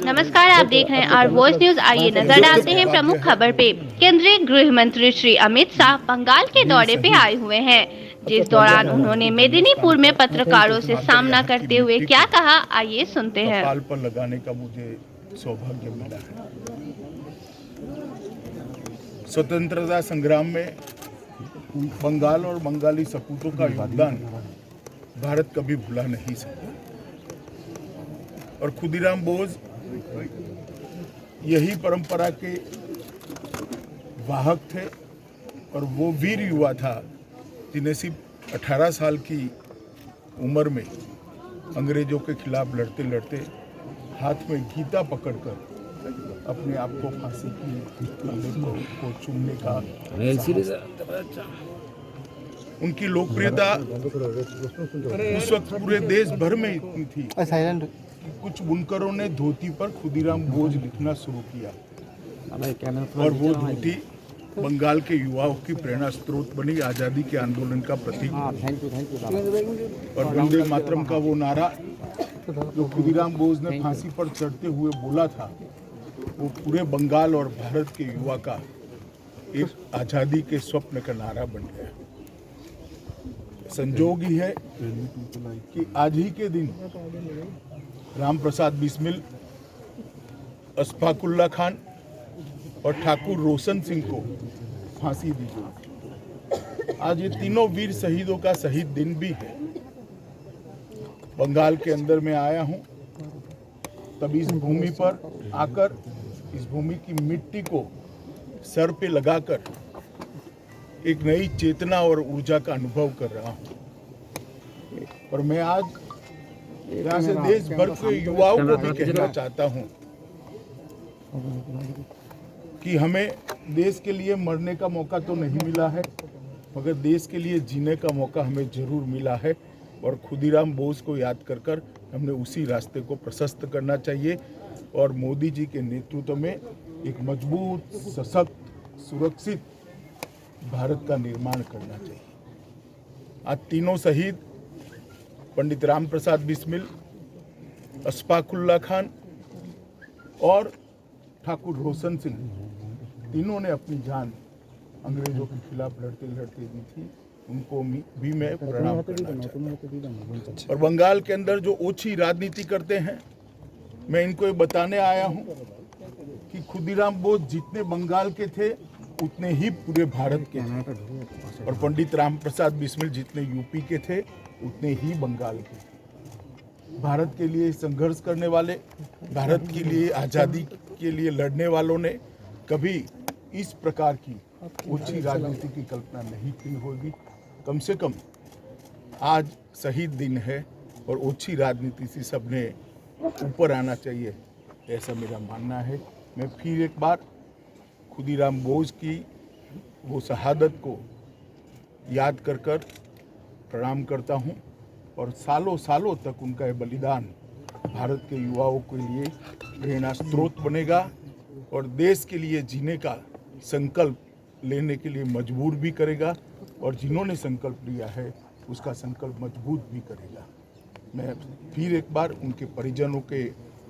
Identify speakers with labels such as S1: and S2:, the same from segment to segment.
S1: नमस्कार, आप देख रहे हैं आर वॉइस न्यूज। आइए नजर डालते हैं प्रमुख खबर पे। केंद्रीय गृह मंत्री श्री अमित शाह बंगाल के दौरे पे आए हुए हैं, जिस दौरान उन्होंने मेदिनीपुर में पत्रकारों से सामना करते हुए क्या कहा, आइए सुनते हैं।
S2: कपाल पर लगाने का मुझे सौभाग्य मिला है। स्वतंत्रता संग्राम में बंगाल और बंगाली सपूतों का योगदान भारत कभी भुला नहीं सकता और खुदीराम बोस यही परंपरा के वाहक थे और वो वीर युवा था जिन्हें सिर्फ 18 साल की उम्र में अंग्रेजों के खिलाफ लड़ते लड़ते हाथ में गीता पकड़कर अपने आप को फांसी की को चूमने का उनकी लोकप्रियता उस वक्त पूरे देश भर में इतनी थी कि कुछ बुनकरों ने धोती पर खुदीराम बोस लिखना शुरू किया और वो धोती बंगाल के युवाओं की प्रेरणा स्रोत बनी, आज़ादी के आंदोलन का प्रतीक। और वंदे मातरम का वो नारा जो खुदीराम बोस ने फांसी पर चढ़ते हुए बोला था, वो पूरे बंगाल और भारत के युवा का एक आज़ादी के स्वप्न का नारा बन गया। संजोग ही है कि आज ही के दिन राम प्रसाद बिस्मिल, अशफाकुल्ला खान और ठाकुर रोशन सिंह को फांसी दी गई। आज ये तीनों वीर शहीदों का शहीद दिन भी है। बंगाल के अंदर मैं आया हूँ, तब इस भूमि पर आकर इस भूमि की मिट्टी को सर पे लगाकर एक नई चेतना और ऊर्जा का अनुभव कर रहा हूँ। और मैं आज यहाँ से देश भर के युवाओं को भी कहना चाहता हूँ कि हमें देश के लिए मरने का मौका तो नहीं मिला है, मगर देश के लिए जीने का मौका हमें जरूर मिला है। और खुदीराम बोस को याद कर कर हमने उसी रास्ते को प्रशस्त करना चाहिए और मोदी जी के नेतृत्व में एक मजबूत, सशक्त, सुरक्षित भारत का निर्माण करना चाहिए। आज तीनों शहीद पंडित राम प्रसाद बिस्मिल, अशफाकुल्ला खान और ठाकुर रोशन सिंह, तीनों ने अपनी जान अंग्रेजों के खिलाफ लड़ते लड़ते दी थी। उनको भी मैं प्रणाम करना चाहता हूं। और बंगाल के अंदर जो ओछी राजनीति करते हैं, मैं इनको ये बताने आया हूं कि खुदीराम बोस जितने बंगाल के थे उतने ही पूरे भारत के थे, और पंडित राम प्रसाद बिस्मिल जितने यूपी के थे उतने ही बंगाल के थे। भारत के लिए संघर्ष करने वाले, भारत के लिए आज़ादी के लिए लड़ने वालों ने कभी इस प्रकार की ऊंची राजनीति की कल्पना नहीं की होगी। कम से कम आज शहीद दिन है और ऊंची राजनीति से सबने ऊपर आना चाहिए, ऐसा मेरा मानना है। मैं फिर एक बार खुदीराम बोस की वो शहादत को याद कर कर प्रणाम करता हूँ और सालों सालों तक उनका ये बलिदान भारत के युवाओं के लिए प्रेरणा स्रोत बनेगा और देश के लिए जीने का संकल्प लेने के लिए मजबूर भी करेगा, और जिन्होंने संकल्प लिया है उसका संकल्प मजबूत भी करेगा। मैं फिर एक बार उनके परिजनों के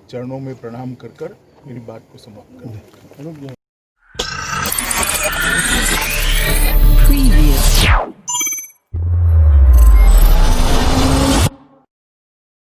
S2: चरणों में प्रणाम कर कर मेरी बात को समाप्त कर देता हूँ।